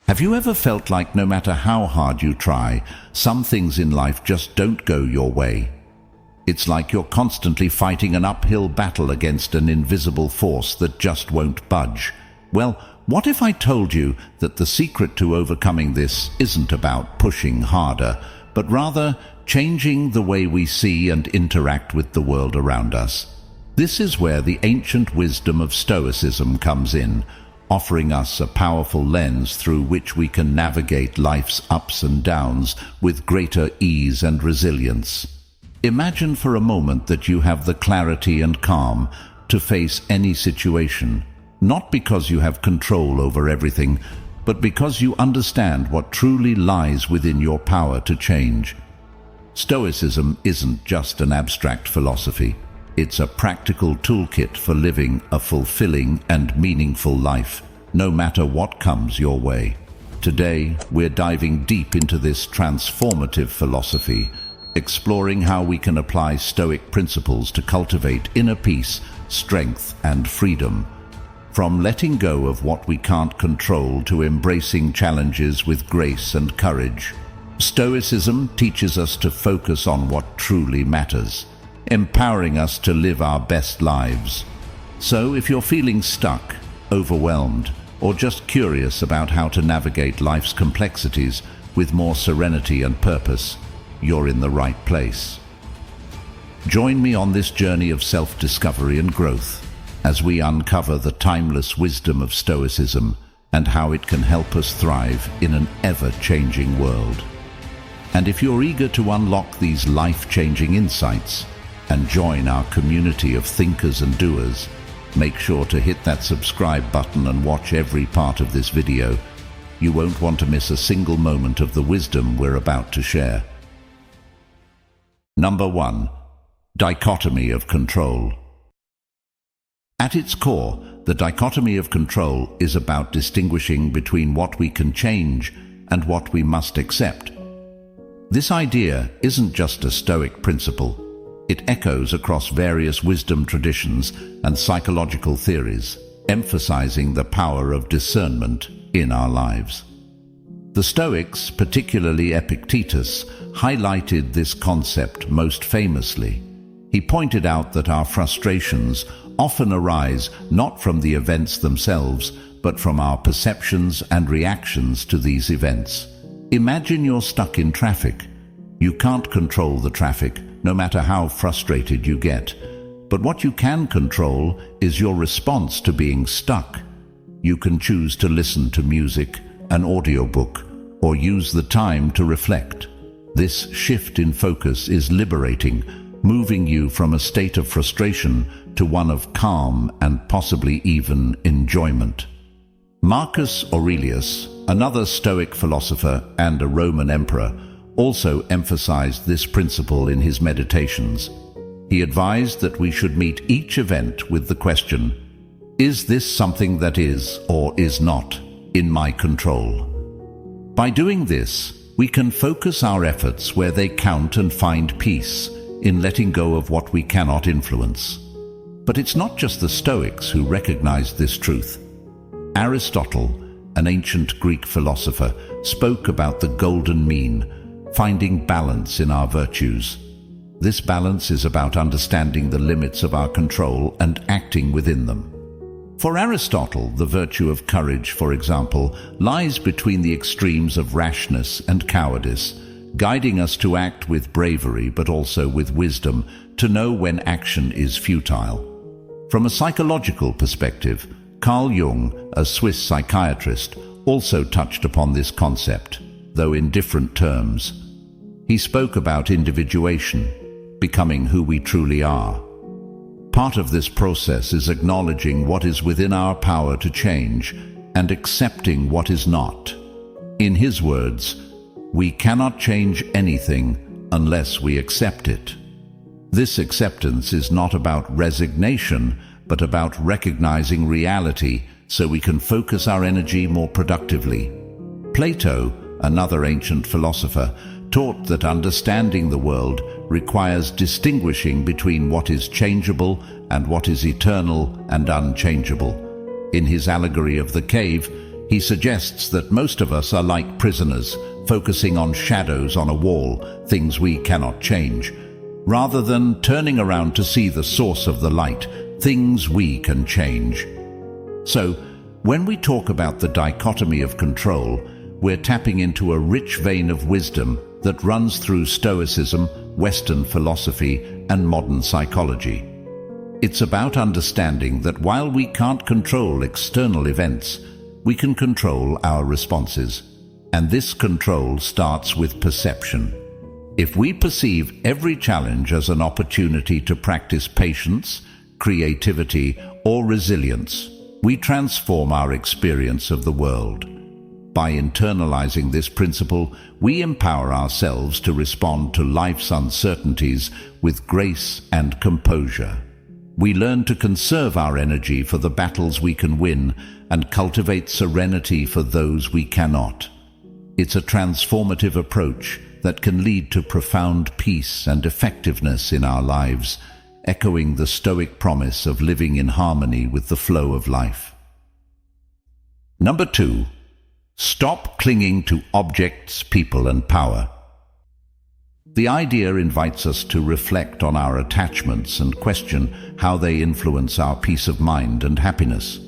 Have you ever felt like no matter how hard you try, some things in life just don't go your way? It's like you're constantly fighting an uphill battle against an invisible force that just won't budge. Well, what if I told you that the secret to overcoming this isn't about pushing harder, but rather changing the way we see and interact with the world around us? This is where the ancient wisdom of Stoicism comes in, offering us a powerful lens through which we can navigate life's ups and downs with greater ease and resilience. Imagine for a moment that you have the clarity and calm to face any situation, not because you have control over everything, but because you understand what truly lies within your power to change. Stoicism isn't just an abstract philosophy. It's a practical toolkit for living a fulfilling and meaningful life, no matter what comes your way. Today, we're diving deep into this transformative philosophy, exploring how we can apply Stoic principles to cultivate inner peace, strength, and freedom. From letting go of what we can't control to embracing challenges with grace and courage, Stoicism teaches us to focus on what truly matters, empowering us to live our best lives. So if you're feeling stuck, overwhelmed, or just curious about how to navigate life's complexities with more serenity and purpose, you're in the right place. Join me on this journey of self-discovery and growth as we uncover the timeless wisdom of Stoicism and how it can help us thrive in an ever-changing world. And if you're eager to unlock these life-changing insights and join our community of thinkers and doers, make sure to hit that subscribe button and watch every part of this video. You won't want to miss a single moment of the wisdom we're about to share. Number 1. Dichotomy of control. At its core, the dichotomy of control is about distinguishing between what we can change and what we must accept. This idea isn't just a Stoic principle. It echoes across various wisdom traditions and psychological theories, emphasizing the power of discernment in our lives. The Stoics, particularly Epictetus, highlighted this concept most famously. He pointed out that our frustrations often arise not from the events themselves, but from our perceptions and reactions to these events. Imagine you're stuck in traffic. You can't control the traffic, no matter how frustrated you get. But what you can control is your response to being stuck. You can choose to listen to music, an audiobook, or use the time to reflect. This shift in focus is liberating, moving you from a state of frustration to one of calm and possibly even enjoyment. Marcus Aurelius, another Stoic philosopher and a Roman emperor, also emphasized this principle in his meditations. He advised that we should meet each event with the question, is this something that is or is not in my control? By doing this, we can focus our efforts where they count and find peace in letting go of what we cannot influence. But it's not just the Stoics who recognized this truth. Aristotle, an ancient Greek philosopher, spoke about the golden mean, finding balance in our virtues. This balance is about understanding the limits of our control and acting within them. For Aristotle, the virtue of courage, for example, lies between the extremes of rashness and cowardice, guiding us to act with bravery but also with wisdom, to know when action is futile. From a psychological perspective, Carl Jung, a Swiss psychiatrist, also touched upon this concept, though in different terms. He spoke about individuation, becoming who we truly are. Part of this process is acknowledging what is within our power to change and accepting what is not. In his words, we cannot change anything unless we accept it. This acceptance is not about resignation, but about recognizing reality so we can focus our energy more productively. Plato, another ancient philosopher, taught that understanding the world requires distinguishing between what is changeable and what is eternal and unchangeable. In his allegory of the cave, He suggests that most of us are like prisoners, focusing on shadows on a wall, things we cannot change, rather than turning around to see the source of the light, things we can change. So, when we talk about the dichotomy of control, we're tapping into a rich vein of wisdom that runs through Stoicism, Western philosophy, and modern psychology. It's about understanding that while we can't control external events, we can control our responses. And this control starts with perception. If we perceive every challenge as an opportunity to practice patience, creativity, or resilience, we transform our experience of the world. By internalizing this principle, we empower ourselves to respond to life's uncertainties with grace and composure. We learn to conserve our energy for the battles we can win and cultivate serenity for those we cannot. It's a transformative approach that can lead to profound peace and effectiveness in our lives, echoing the Stoic promise of living in harmony with the flow of life. Number 2. Stop clinging to objects, people, and power. The idea invites us to reflect on our attachments and question how they influence our peace of mind and happiness.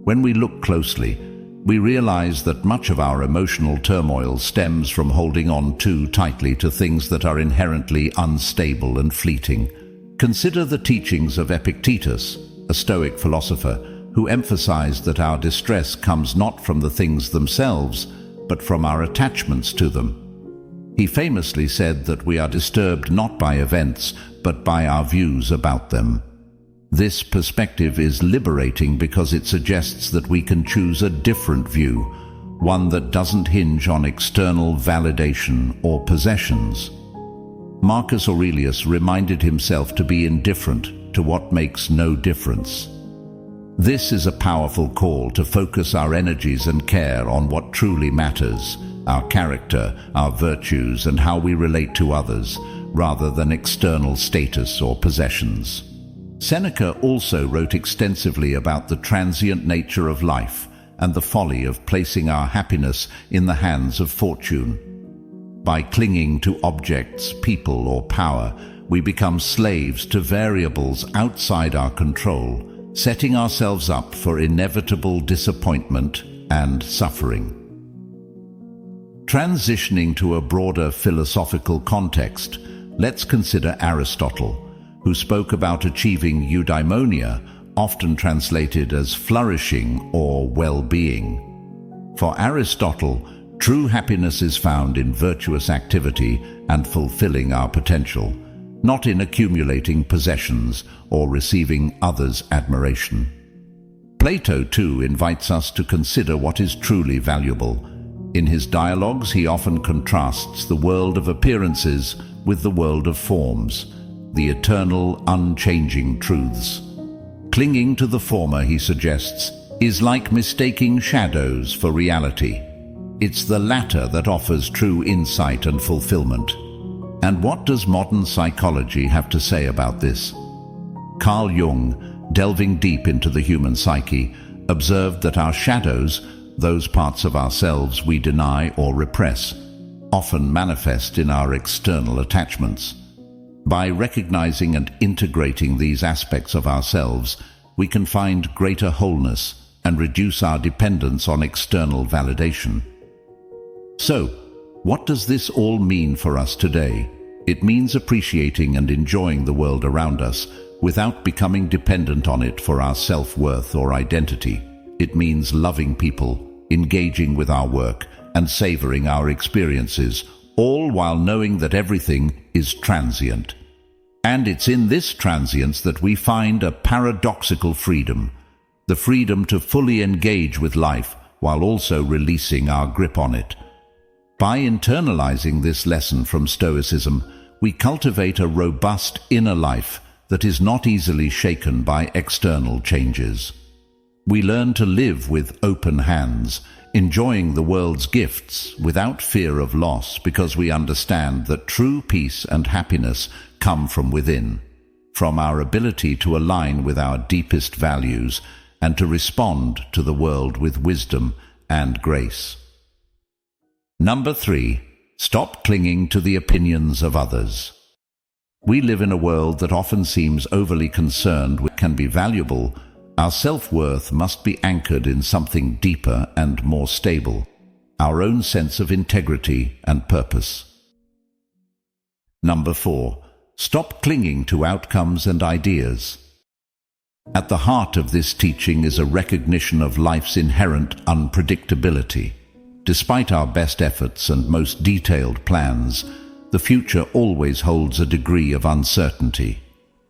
When we look closely, we realize that much of our emotional turmoil stems from holding on too tightly to things that are inherently unstable and fleeting. Consider the teachings of Epictetus, a Stoic philosopher, who emphasized that our distress comes not from the things themselves, but from our attachments to them. He famously said that we are disturbed not by events, but by our views about them. This perspective is liberating because it suggests that we can choose a different view, one that doesn't hinge on external validation or possessions. Marcus Aurelius reminded himself to be indifferent to what makes no difference. This is a powerful call to focus our energies and care on what truly matters, our character, our virtues, and how we relate to others, rather than external status or possessions. Seneca also wrote extensively about the transient nature of life and the folly of placing our happiness in the hands of fortune. By clinging to objects, people, or power, we become slaves to variables outside our control, setting ourselves up for inevitable disappointment and suffering. Transitioning to a broader philosophical context, let's consider Aristotle, who spoke about achieving eudaimonia, often translated as flourishing or well-being. For Aristotle, true happiness is found in virtuous activity and fulfilling our potential, not in accumulating possessions or receiving others' admiration. Plato, too, invites us to consider what is truly valuable. In his dialogues, he often contrasts the world of appearances with the world of forms, the eternal, unchanging truths. Clinging to the former, he suggests, is like mistaking shadows for reality. It's the latter that offers true insight and fulfillment. And what does modern psychology have to say about this? Carl Jung, delving deep into the human psyche, observed that our shadows, those parts of ourselves we deny or repress, often manifest in our external attachments. By recognizing and integrating these aspects of ourselves, we can find greater wholeness and reduce our dependence on external validation. So, what does this all mean for us today? It means appreciating and enjoying the world around us without becoming dependent on it for our self-worth or identity. It means loving people, engaging with our work, and savoring our experiences, all while knowing that everything is transient. And it's in this transience that we find a paradoxical freedom, the freedom to fully engage with life while also releasing our grip on it. By internalizing this lesson from Stoicism, we cultivate a robust inner life that is not easily shaken by external changes. We learn to live with open hands, enjoying the world's gifts without fear of loss, because we understand that true peace and happiness come from within, from our ability to align with our deepest values and to respond to the world with wisdom and grace. Number 3. Stop clinging to the opinions of others. We live in a world that often seems overly concerned with what can be valuable. Our self-worth must be anchored in something deeper and more stable, our own sense of integrity and purpose. Number 4. Stop clinging to outcomes and ideas. At the heart of this teaching is a recognition of life's inherent unpredictability. Despite our best efforts and most detailed plans, the future always holds a degree of uncertainty.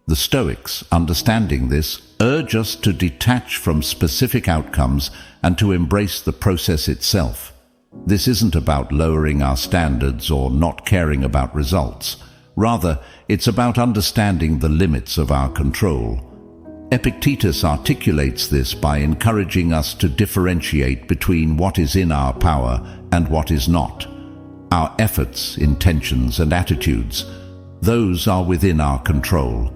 The Stoics, understanding this, urge us to detach from specific outcomes and to embrace the process itself. This isn't about lowering our standards or not caring about results. Rather, it's about understanding the limits of our control. Epictetus articulates this by encouraging us to differentiate between what is in our power and what is not. Our efforts, intentions, and attitudes, those are within our control.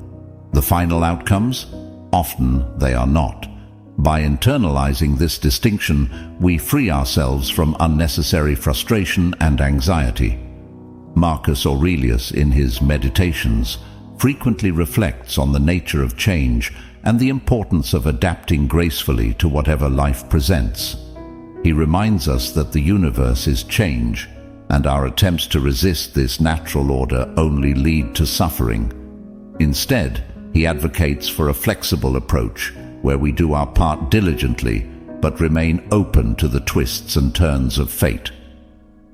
The final outcomes? Often they are not. By internalizing this distinction, we free ourselves from unnecessary frustration and anxiety. Marcus Aurelius, in his Meditations, frequently reflects on the nature of change and the importance of adapting gracefully to whatever life presents. He reminds us that the universe is change, and our attempts to resist this natural order only lead to suffering. Instead, he advocates for a flexible approach, where we do our part diligently, but remain open to the twists and turns of fate.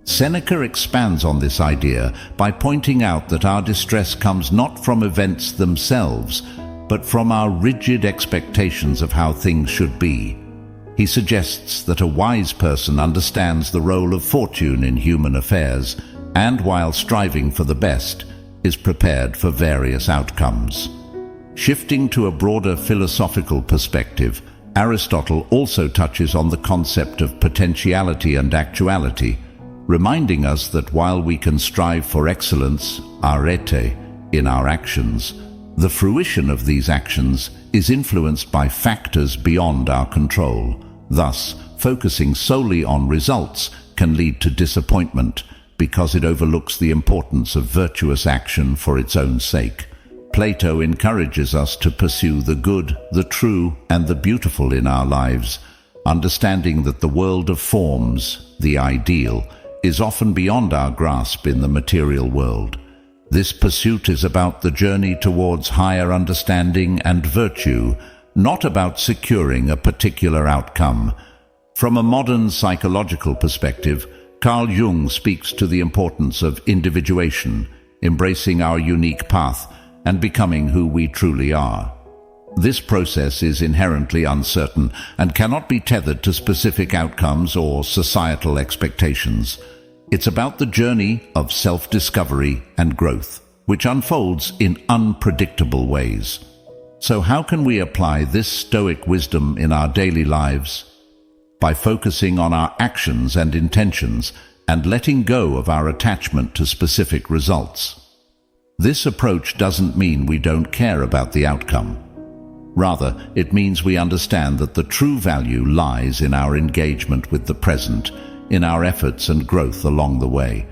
Seneca expands on this idea by pointing out that our distress comes not from events themselves, but from our rigid expectations of how things should be. He suggests that a wise person understands the role of fortune in human affairs, and while striving for the best, is prepared for various outcomes. Shifting to a broader philosophical perspective, Aristotle also touches on the concept of potentiality and actuality, reminding us that while we can strive for excellence, arete, in our actions, the fruition of these actions is influenced by factors beyond our control. Thus, focusing solely on results can lead to disappointment because it overlooks the importance of virtuous action for its own sake. Plato encourages us to pursue the good, the true, and the beautiful in our lives, understanding that the world of forms, the ideal, is often beyond our grasp in the material world. This pursuit is about the journey towards higher understanding and virtue, not about securing a particular outcome. From a modern psychological perspective, Carl Jung speaks to the importance of individuation, embracing our unique path, and becoming who we truly are. This process is inherently uncertain and cannot be tethered to specific outcomes or societal expectations. It's about the journey of self-discovery and growth, which unfolds in unpredictable ways. So how can we apply this Stoic wisdom in our daily lives? By focusing on our actions and intentions and letting go of our attachment to specific results. This approach doesn't mean we don't care about the outcome. Rather, it means we understand that the true value lies in our engagement with the present, in our efforts and growth along the way.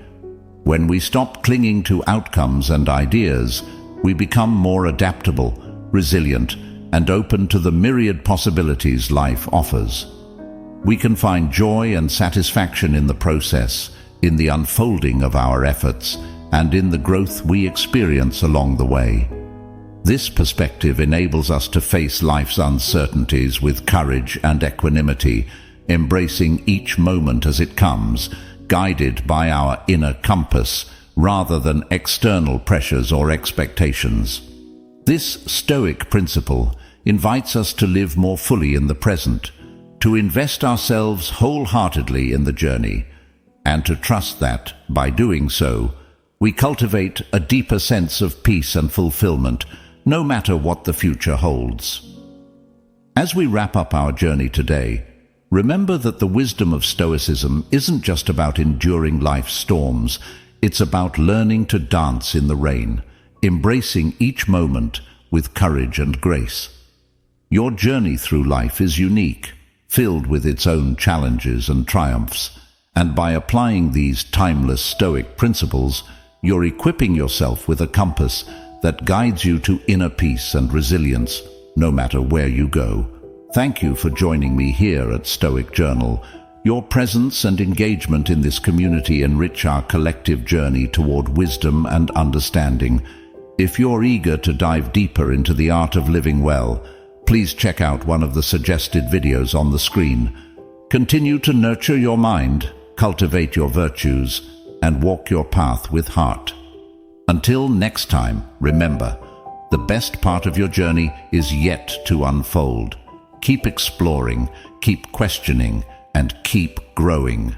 When we stop clinging to outcomes and ideas, we become more adaptable, resilient, and open to the myriad possibilities life offers. We can find joy and satisfaction in the process, in the unfolding of our efforts, and in the growth we experience along the way. This perspective enables us to face life's uncertainties with courage and equanimity, embracing each moment as it comes, guided by our inner compass rather than external pressures or expectations. This Stoic principle invites us to live more fully in the present, to invest ourselves wholeheartedly in the journey, and to trust that, by doing so, we cultivate a deeper sense of peace and fulfillment, no matter what the future holds. As we wrap up our journey today, remember that the wisdom of Stoicism isn't just about enduring life's storms, it's about learning to dance in the rain, embracing each moment with courage and grace. Your journey through life is unique, filled with its own challenges and triumphs, and by applying these timeless Stoic principles, you're equipping yourself with a compass that guides you to inner peace and resilience, no matter where you go. Thank you for joining me here at Stoic Journal. Your presence and engagement in this community enrich our collective journey toward wisdom and understanding. If you're eager to dive deeper into the art of living well, please check out one of the suggested videos on the screen. Continue to nurture your mind, cultivate your virtues, and walk your path with heart. Until next time, remember, the best part of your journey is yet to unfold. Keep exploring, keep questioning, and keep growing.